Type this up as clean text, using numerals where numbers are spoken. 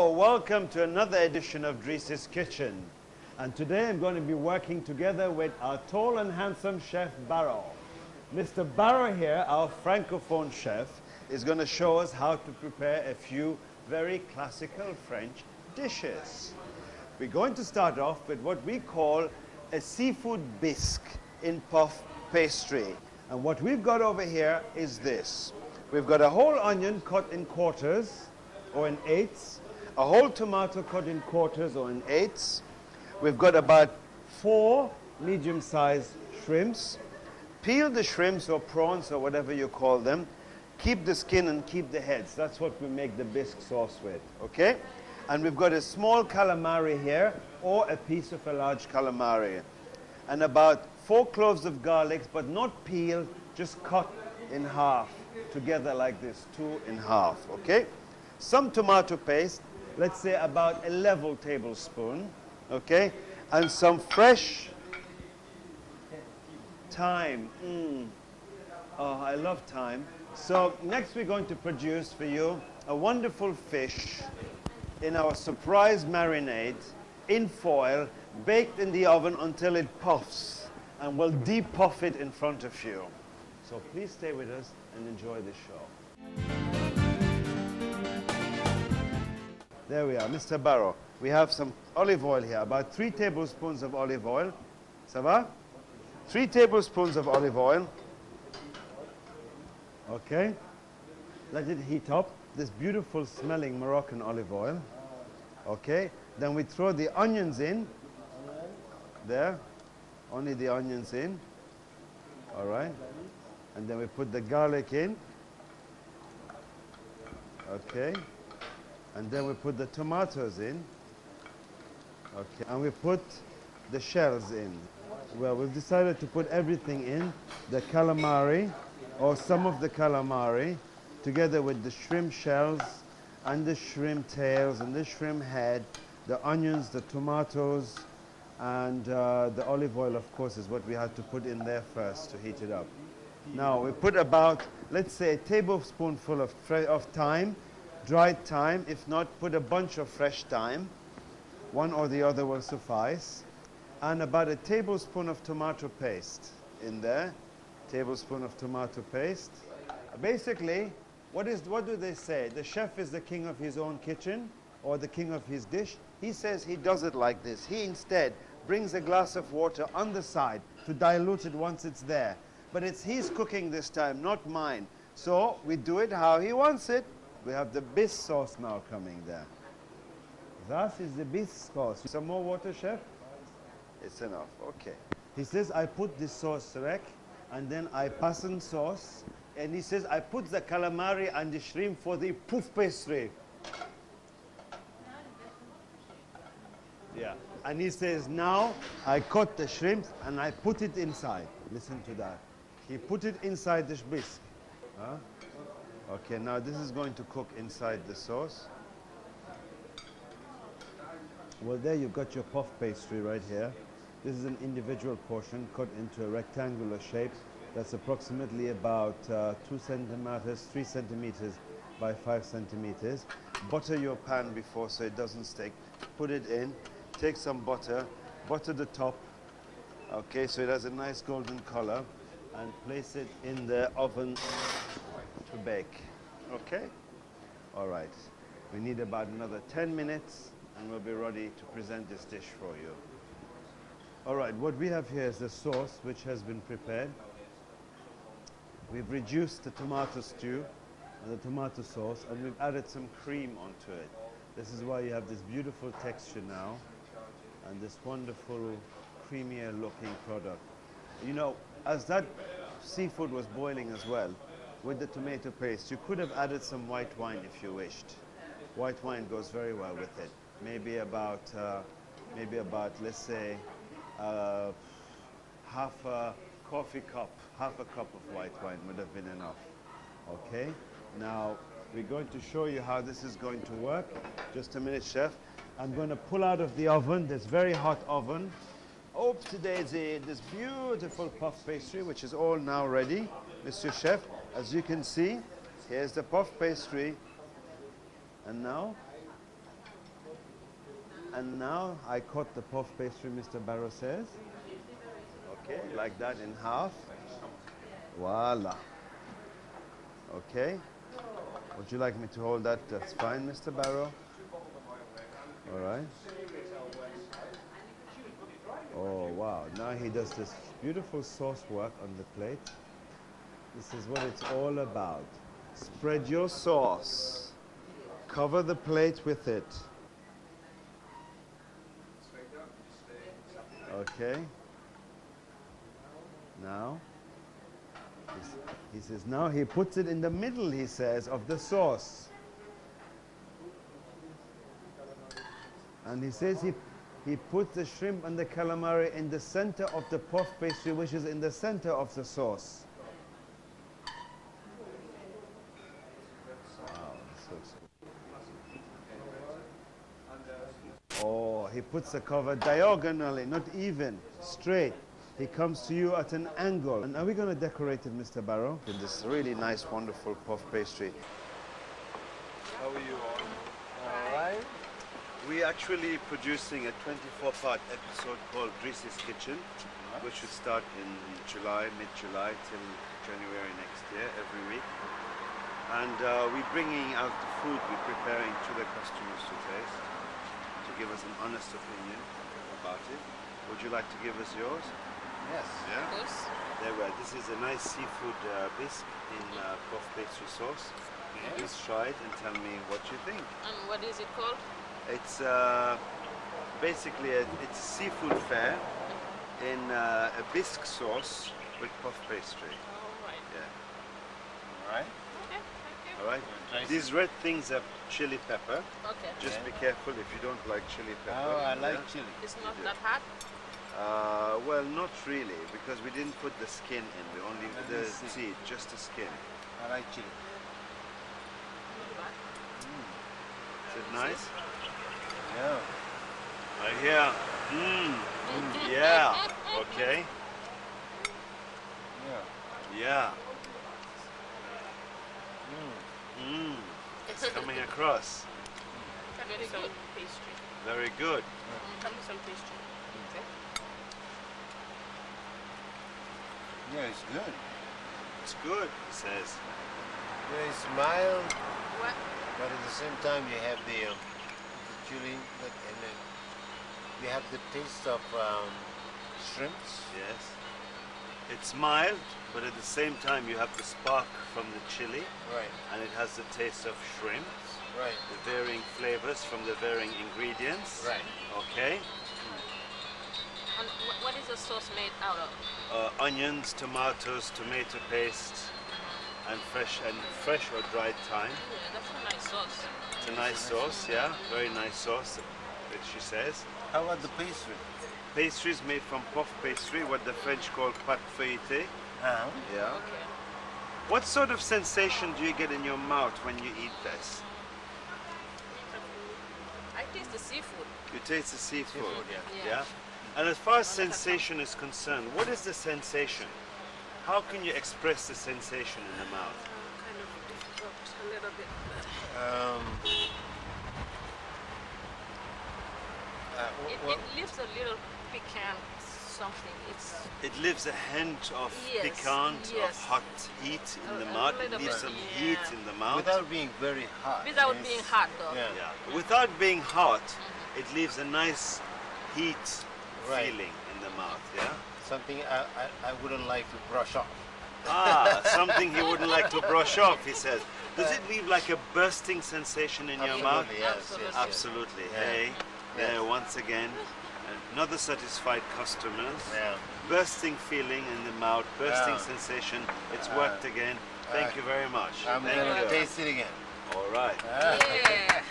Hello, welcome to another edition of Driss's Kitchen. And today I'm going to be working together with our tall and handsome chef Barrow. Mr. Barrow here, our francophone chef, is going to show us how to prepare a few very classical French dishes. We're going to start off with what we call a seafood bisque in puff pastry. And what we've got over here is this. We've got a whole onion cut in quarters or in eighths, a whole tomato cut in quarters or in eighths. We've got about 4 medium-sized shrimps. Peel the shrimps or prawns or whatever you call them. Keep the skin and keep the heads. That's what we make the bisque sauce with, okay? And we've got a small calamari here or a piece of a large calamari. And about 4 cloves of garlic, but not peeled, just cut in half together like this, 2 in half, okay? Some tomato paste, let's say about a level tablespoon, okay? And some fresh thyme. Oh, I love thyme. So next we're going to produce for you a wonderful fish in our surprise marinade in foil, baked in the oven until it puffs, and we'll de-puff it in front of you. So please stay with us and enjoy the show. There we are, Mr. Barrow. We have some olive oil here, about 3 tablespoons of olive oil. Ça va? 3 tablespoons of olive oil. Okay. Let it heat up. This beautiful smelling Moroccan olive oil. Okay. Then we throw the onions in. There. Only the onions in. All right. And then we put the garlic in. Okay. And then we put the tomatoes in. Okay. And we put the shells in. Well, we've decided to put everything in. The calamari, or some of the calamari, together with the shrimp shells, and the shrimp tails, and the shrimp head, the onions, the tomatoes, and the olive oil, of course, is what we had to put in there first to heat it up. Now, we put about, let's say, a tablespoonful of thyme, dried thyme. If not, put a bunch of fresh thyme. One or the other will suffice. And about a tablespoon of tomato paste in there. Tablespoon of tomato paste. Basically, what do they say? The chef is the king of his own kitchen or the king of his dish. He says he does it like this. He instead brings a glass of water on the side to dilute it once it's there. But it's his cooking this time, not mine. So we do it how he wants it. We have the bisque sauce now coming there. That is the bisque sauce. Some more water, chef? It's enough, okay. He says, I put this sauce rec, and then I passen sauce. And he says, I put the calamari and the shrimp for the puff pastry. Yeah. And he says, now I cut the shrimp and I put it inside. Listen to that. He put it inside the bisque. Huh? Okay, now this is going to cook inside the sauce. Well, there you've got your puff pastry right here. This is an individual portion cut into a rectangular shape. That's approximately about 2 centimeters, 3 centimeters by 5 centimeters. Butter your pan before so it doesn't stick. Put it in. Take some butter. Butter the top. Okay, so it has a nice golden color. And place it in the oven to bake. Okay? All right. We need about another 10 minutes and we'll be ready to present this dish for you. All right, what we have here is the sauce which has been prepared. We've reduced the tomato stew and the tomato sauce and we've added some cream onto it. This is why you have this beautiful texture now and this wonderful creamier looking product. You know, as that seafood was boiling as well, with the tomato paste, you could have added some white wine if you wished. White wine goes very well with it. Maybe about, let's say, half a coffee cup, half a cup of white wine would have been enough. Okay? Now, we're going to show you how this is going to work. Just a minute, chef. I'm going to pull out of the oven, this very hot oven. Oh, today is this beautiful puff pastry, which is all now ready, Mr. Chef. As you can see, here's the puff pastry. And now, And now I cut the puff pastry, Mr. Barrow says. Okay, like that in half. Voila. Okay. Would you like me to hold that? That's fine, Mr. Barrow. All right. Oh, wow. Now he does this beautiful sauce work on the plate. This is what it's all about. Spread your sauce. Cover the plate with it. Okay. Now, he says, now he puts it in the middle, he says, of the sauce. And he says he puts the shrimp and the calamari in the center of the puff pastry, which is in the center of the sauce. Wow, this looks good. Oh, he puts the cover diagonally, not even, straight. He comes to you at an angle. And are we going to decorate it, Mr. Barrow? With this really nice, wonderful puff pastry. How are you all? All right. We're actually producing a 24-part episode called Driss's Kitchen, which should start in July, mid-July, till January next year, every week. And we're bringing out the food we're preparing to the customers to taste, to give us an honest opinion about it. Would you like to give us yours? Yes. Yeah? Of course. There we are. This is a nice seafood bisque in puff pastry sauce. Okay. Please try it and tell me what you think. And what is it called? It's basically it's a seafood fare in a bisque sauce with puff pastry. All right. Yeah. All right. Okay, thank you. All right. These red things are chili pepper. Okay. Just be careful if you don't like chili pepper. Oh, I like chili. It's not that hot? Well, not really, because we didn't put the skin in. We only Let the me see. seed, just the skin. I like chili. Not bad. Is it nice? Yeah. I hear. Yeah. Okay. Yeah. Yeah. It's coming across. Very good. Pastry. Very good. Tell me some pastry. Okay. Yeah, it's good. It's good, he says. Yeah, it's mild, What? but at the same time you have the chili, and then you have the taste of shrimps. Yes. It's mild, but at the same time you have the spark from the chili, Right. and it has the taste of shrimp, Right. the varying flavors from the varying ingredients. Right. Okay. And what is the sauce made out of? Onions, tomatoes, tomato paste, and fresh or dried thyme. Yeah, that's a nice sauce. It's a nice sauce, yeah, very nice sauce, which she says. How about the pastry? Pastry is made from puff pastry, what the French call pâte feuilletée. Yeah. Okay. What sort of sensation do you get in your mouth when you eat this? I taste the seafood. You taste the seafood. Seafood, yeah. Yeah. And as far as sensation is concerned, what is the sensation? How can you express the sensation in the mouth? Kind of difficult, a little bit. It leaves a little piquant something. It leaves a hint of Yes, piquant, yes. of hot heat in the A mouth. It little leaves bit, some yeah. heat in the mouth. without being very hot. Without It's- being hot though. Yeah. Yeah. Without being hot, it leaves a nice heat Right. feeling in the mouth, yeah? Something I wouldn't like to brush off. Ah, something he wouldn't like to brush off, he says. Does it leave like a bursting sensation in your mouth? Absolutely, yes, Absolutely. yes, yes. Absolutely. Yeah. Hey, Yes. there once again, another satisfied customers. Yeah. Bursting feeling in the mouth, bursting Yeah. sensation. It's worked again. Thank you very much. I'm Thank gonna you. taste it again. All right. Yeah.